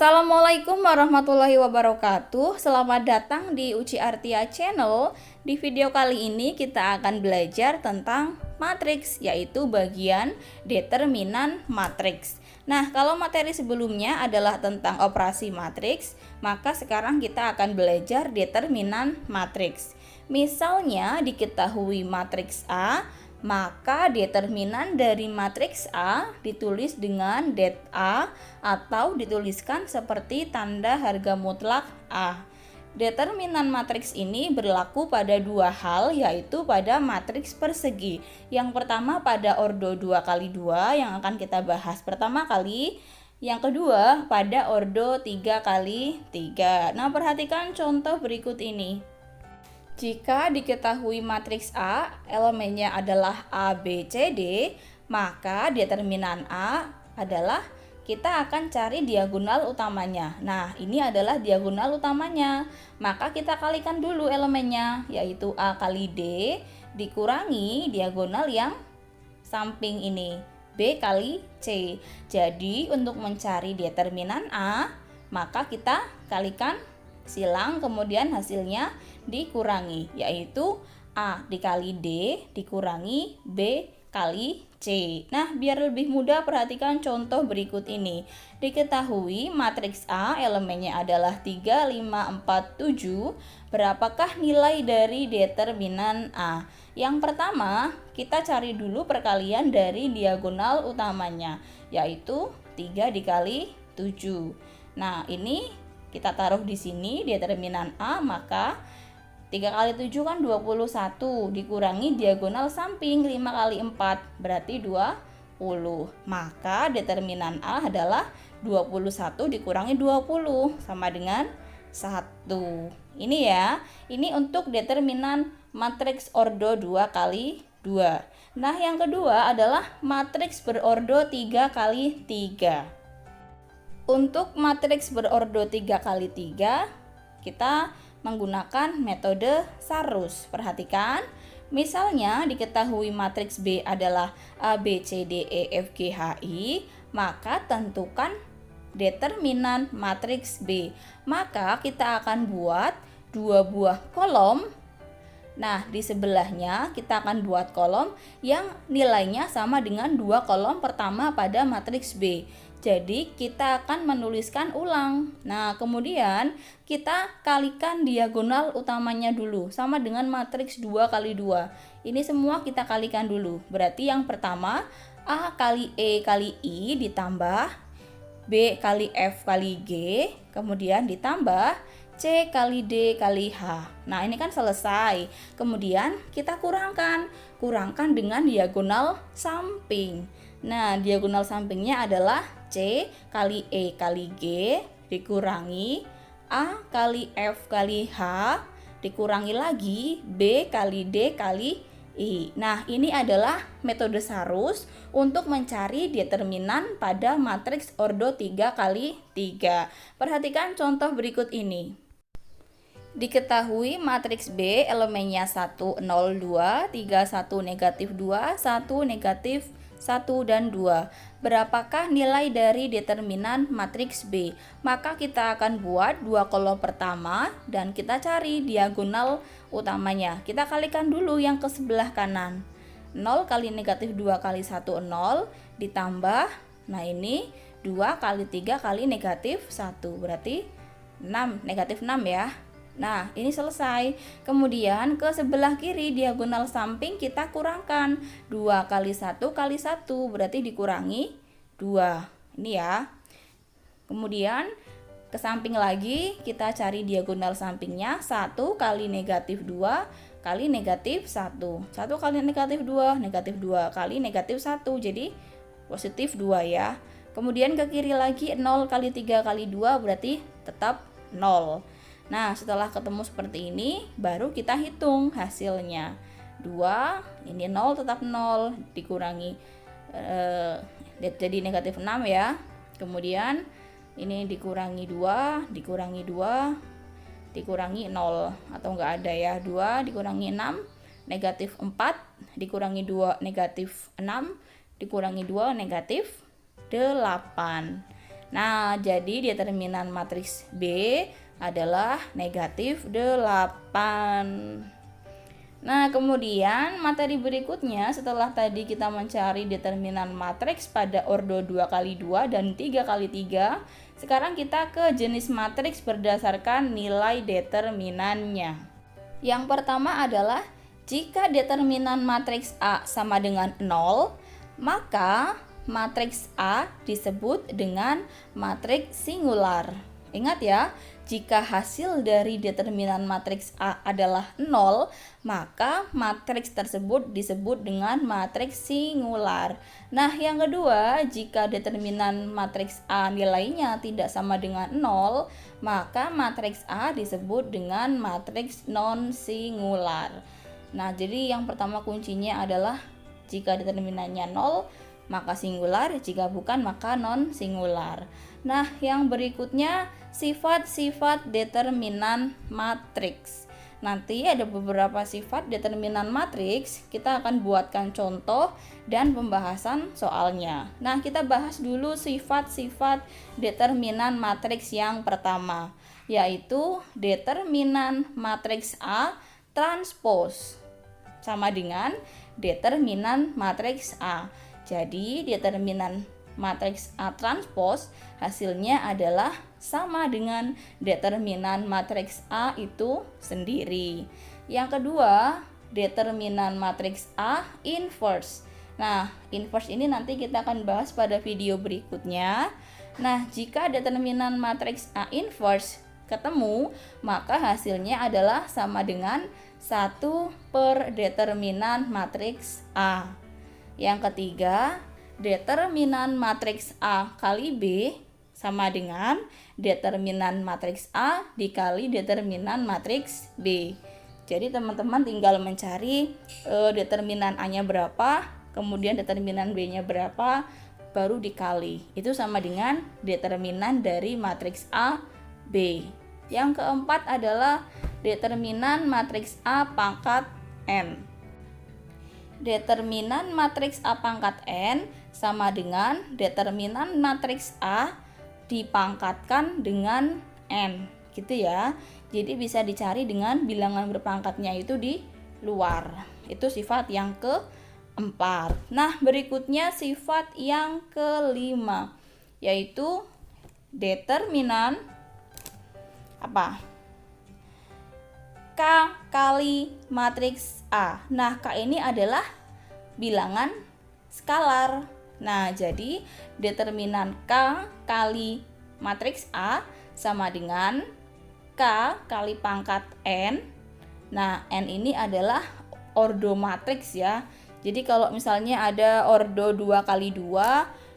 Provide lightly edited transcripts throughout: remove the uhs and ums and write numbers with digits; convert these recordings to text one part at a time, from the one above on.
Assalamualaikum warahmatullahi wabarakatuh. Selamat datang di Uci Artia Channel. Di video kali ini kita akan belajar tentang matriks, yaitu bagian determinan matriks. Nah, kalau materi sebelumnya adalah tentang operasi matriks, maka sekarang kita akan belajar determinan matriks. Misalnya diketahui matriks A, maka determinan dari matriks A ditulis dengan det A atau dituliskan seperti tanda harga mutlak A. Determinan matriks ini berlaku pada dua hal, yaitu pada matriks persegi. Yang pertama pada ordo 2x2 yang akan kita bahas pertama kali. Yang kedua pada ordo 3x3. Nah, perhatikan contoh berikut ini. Jika diketahui matriks A, elemennya adalah A, B, C, D, maka determinan A adalah kita akan cari diagonal utamanya. Nah, ini adalah diagonal utamanya. Maka kita kalikan dulu elemennya, yaitu A kali D dikurangi diagonal yang samping ini, B kali C. Jadi, untuk mencari determinan A, maka kita kalikan silang, kemudian hasilnya dikurangi, yaitu A dikali D dikurangi B kali C. Nah, biar lebih mudah perhatikan contoh berikut ini. Diketahui matriks A elemennya adalah 3, 5, 4, 7. Berapakah nilai dari determinan A? Yang pertama, kita cari dulu perkalian dari diagonal utamanya, yaitu 3 dikali 7. Nah, ini kita taruh di sini determinan A, maka 3 kali 7 kan 21 dikurangi diagonal samping 5 kali 4 berarti 20. Maka determinan A adalah 21 dikurangi 20 sama dengan 1. Ini ya. Ini untuk determinan matriks ordo 2x2. Nah, yang kedua adalah matriks berordo 3x3. Untuk matriks berordo 3x3, kita menggunakan metode Sarus. Perhatikan, misalnya diketahui matriks B adalah A, B, C, D, E, F, G, H, I, maka tentukan determinan matriks B. Maka kita akan buat dua buah kolom. Nah, di sebelahnya kita akan buat kolom yang nilainya sama dengan dua kolom pertama pada matriks B. Jadi kita akan menuliskan ulang. Nah, kemudian kita kalikan diagonal utamanya dulu sama dengan matriks 2x2. Ini semua kita kalikan dulu. Berarti yang pertama A kali E kali I ditambah B kali F kali G, kemudian ditambah C kali D kali H. Nah, ini kan selesai. Kemudian kita kurangkan dengan diagonal samping. Nah, diagonal sampingnya adalah C kali E kali G dikurangi A kali F kali H dikurangi lagi B kali D kali I. Nah, ini adalah metode Sarus untuk mencari determinan pada matriks ordo 3x3. Perhatikan contoh berikut ini. Diketahui matriks B elemennya 1, 0, 2, 3, 1, negatif 2, 1, negatif 1, dan 2. Berapakah nilai dari determinan matriks B? Maka kita akan buat dua kolom pertama dan kita cari diagonal utamanya. Kita kalikan dulu yang ke sebelah kanan. 0 kali negatif 2 kali 1, 0 ditambah, nah ini 2 kali 3 kali negatif 1, berarti 6, negatif 6 ya. Nah, ini selesai. Kemudian ke sebelah kiri diagonal samping kita kurangkan 2 kali 1 kali 1 berarti dikurangi 2. Ini ya. Kemudian ke samping lagi kita cari diagonal sampingnya 1 kali negatif 2 kali negatif 1. 1 kali negatif 2, negatif 2 kali negatif 1. Jadi positif 2 ya. Kemudian ke kiri lagi 0 kali 3 kali 2 berarti tetap 0. Nah, setelah ketemu seperti ini, baru kita hitung hasilnya. 2, ini 0 tetap 0, dikurangi, jadi negatif 6 ya. Kemudian, ini dikurangi 2, dikurangi 2, dikurangi 0, atau enggak ada ya. 2 dikurangi 6, negatif 4, dikurangi 2, negatif 6, dikurangi 2, negatif 8. Nah, jadi determinan matriks B adalah negatif 8. Nah, kemudian materi berikutnya setelah tadi kita mencari determinan matriks pada ordo 2x2 dan 3x3, sekarang kita ke jenis matriks berdasarkan nilai determinannya. Yang pertama adalah jika determinan matriks A sama dengan 0, maka matriks A disebut dengan matriks singular. Ingat ya, jika hasil dari determinan matriks A adalah 0, maka matriks tersebut disebut dengan matriks singular. Nah, yang kedua, jika determinan matriks A nilainya tidak sama dengan 0, maka matriks A disebut dengan matriks non-singular. Nah, jadi yang pertama kuncinya adalah jika determinannya 0, maka singular, jika bukan maka non-singular. Nah, yang berikutnya sifat-sifat determinan matriks. Nanti ada beberapa sifat determinan matriks, kita akan buatkan contoh dan pembahasan soalnya. Nah, kita bahas dulu sifat-sifat determinan matriks yang pertama, yaitu determinan matriks A transpose sama dengan determinan matriks A. Jadi, determinan matriks A transpose hasilnya adalah sama dengan determinan matriks A itu sendiri. Yang kedua, determinan matriks A inverse. Nah, inverse ini nanti kita akan bahas pada video berikutnya. Nah, jika determinan matriks A inverse ketemu, maka hasilnya adalah sama dengan 1 per determinan matriks A. Yang ketiga, determinan matriks A kali B sama dengan determinan matriks A dikali determinan matriks B. Jadi teman-teman tinggal mencari determinan A-nya berapa, kemudian determinan B-nya berapa, baru dikali. Itu sama dengan determinan dari matriks A, B. Yang keempat adalah determinan matriks A pangkat N. Determinan matriks A pangkat N sama dengan determinan matriks A dipangkatkan dengan N, gitu ya. Jadi bisa dicari dengan bilangan berpangkatnya itu di luar. Itu sifat yang keempat. Nah, berikutnya sifat yang kelima, yaitu determinan K kali matriks A. Nah, K ini adalah bilangan skalar. Nah, jadi determinan K kali matriks A sama dengan K kali pangkat N. Nah, N ini adalah ordo matriks ya. Jadi kalau misalnya ada ordo 2x2,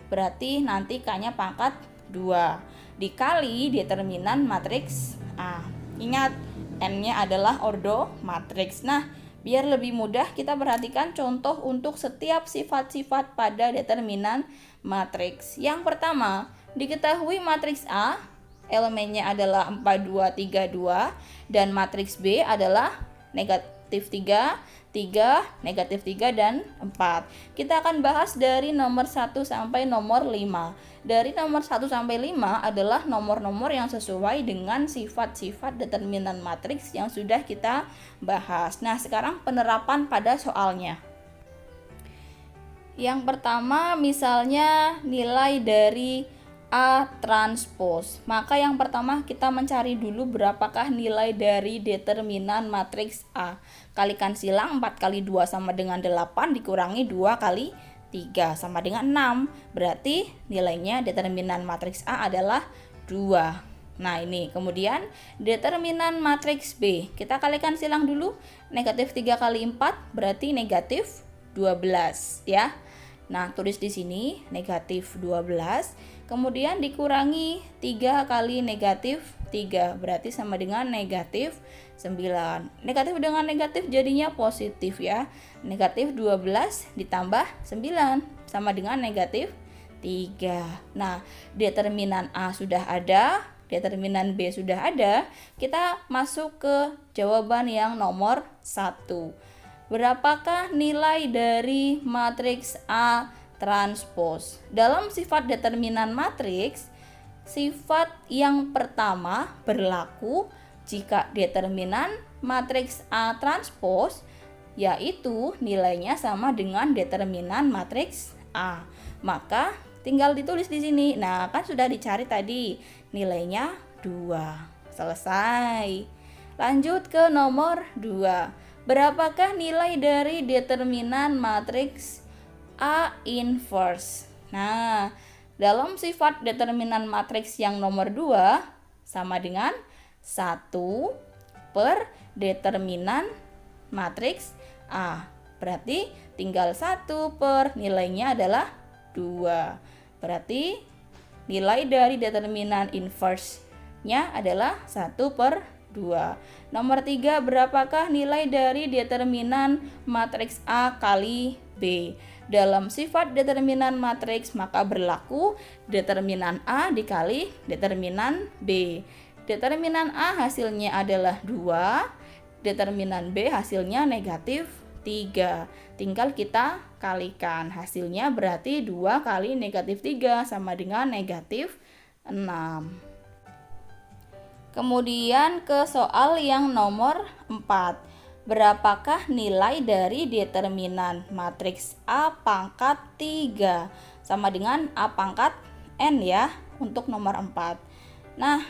berarti nanti K-nya pangkat 2 dikali determinan matriks A. Ingat, N-nya adalah ordo matriks. Nah, biar lebih mudah kita perhatikan contoh untuk setiap sifat-sifat pada determinan matriks. Yang pertama, diketahui matriks A elemennya adalah 4, 2, 3, 2 dan matriks B adalah negatif 3, 3, negatif 3, dan 4. Kita akan bahas dari nomor 1 sampai nomor 5. Dari nomor 1 sampai 5 adalah nomor-nomor yang sesuai dengan sifat-sifat determinan matriks yang sudah kita bahas. Nah, sekarang penerapan pada soalnya. Yang pertama, misalnya nilai dari A transpose. Maka yang pertama kita mencari dulu berapakah nilai dari determinan matriks A. Kalikan silang, 4 kali 2 sama dengan 8 dikurangi 2 kali 3 sama dengan 6. Berarti nilainya determinan matriks A adalah 2. Nah, ini kemudian determinan matriks B. Kita kalikan silang dulu. Negatif 3 kali 4 berarti negatif 12 ya. Nah, tulis di sini negatif 12. Kemudian dikurangi 3 kali negatif 3 berarti sama dengan negatif 9. Negatif dengan negatif jadinya positif ya. Negatif 12 ditambah 9 sama dengan negatif 3. Nah, determinan A sudah ada, determinan B sudah ada. Kita masuk ke jawaban yang nomor 1. Berapakah nilai dari matriks A transpose? Dalam sifat determinan matriks, sifat yang pertama berlaku jika determinan matriks A transpose yaitu nilainya sama dengan determinan matriks A. Maka tinggal ditulis di sini. Nah, kan sudah dicari tadi nilainya 2. Selesai. Lanjut ke nomor 2. Berapakah nilai dari determinan matriks A inverse? Nah, dalam sifat determinan matriks yang nomor 2 sama dengan 1 per determinan matriks A. Berarti tinggal 1 per nilainya adalah 2. Berarti nilai dari determinan inverse-nya adalah 1 per 2. Nomor 3, berapakah nilai dari determinan matriks A kali B? Dalam sifat determinan matriks maka berlaku determinan A dikali determinan B. Determinan A hasilnya adalah 2, determinan B hasilnya negatif 3. Tinggal kita kalikan. Hasilnya berarti 2 kali negatif 3 sama dengan negatif 6. Kemudian ke soal yang nomor 4. Berapakah nilai dari determinan matriks A pangkat 3 sama dengan A pangkat N ya untuk nomor 4. Nah,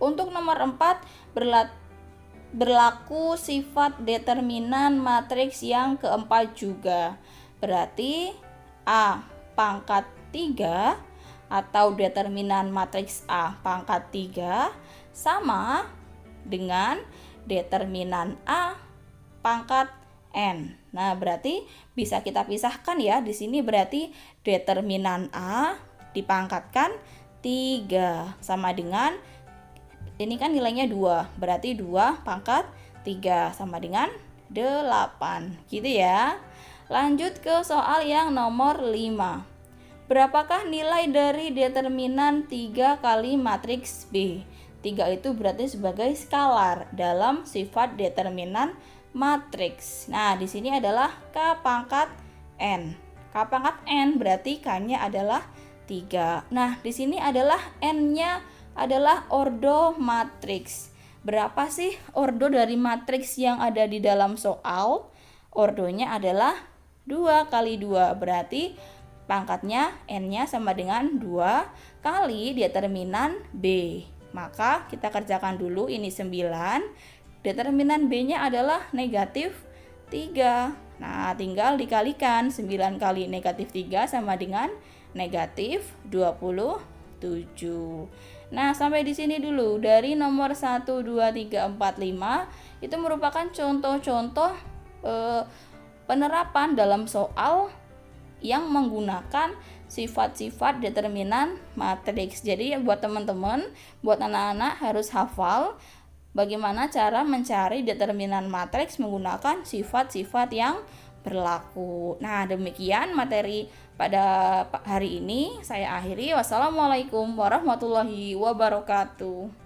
untuk nomor 4 berlaku sifat determinan matriks yang keempat juga. Berarti A pangkat 3 atau determinan matriks A pangkat 3 sama dengan determinan A pangkat N. Nah, berarti bisa kita pisahkan ya. Di sini berarti determinan A dipangkatkan 3 sama dengan ini kan nilainya 2. Berarti 2 pangkat 3 sama dengan 8. Gitu ya. Lanjut ke soal yang nomor 5. Berapakah nilai dari determinan 3 kali matriks B? 3 itu berarti sebagai skalar dalam sifat determinan matriks. Nah, di sini adalah K pangkat N. K pangkat N berarti K-nya adalah 3. Nah, di sini adalah N-nya adalah ordo matriks. Berapa sih ordo dari matriks yang ada di dalam soal? Ordonya adalah 2 kali 2. Berarti pangkatnya N-nya sama dengan 2 kali determinan B. Maka kita kerjakan dulu ini 9. Determinan B-nya adalah negatif 3. Nah, tinggal dikalikan 9 kali negatif 3 sama dengan negatif 27. Nah, sampai di sini dulu. Dari nomor 1, 2, 3, 4, 5 itu merupakan contoh-contoh penerapan dalam soal yang menggunakan sifat-sifat determinan matriks. Jadi buat teman-teman, buat anak-anak harus hafal bagaimana cara mencari determinan matriks menggunakan sifat-sifat yang berlaku. Nah, demikian materi pada hari ini. Saya akhiri. Wassalamualaikum warahmatullahi wabarakatuh.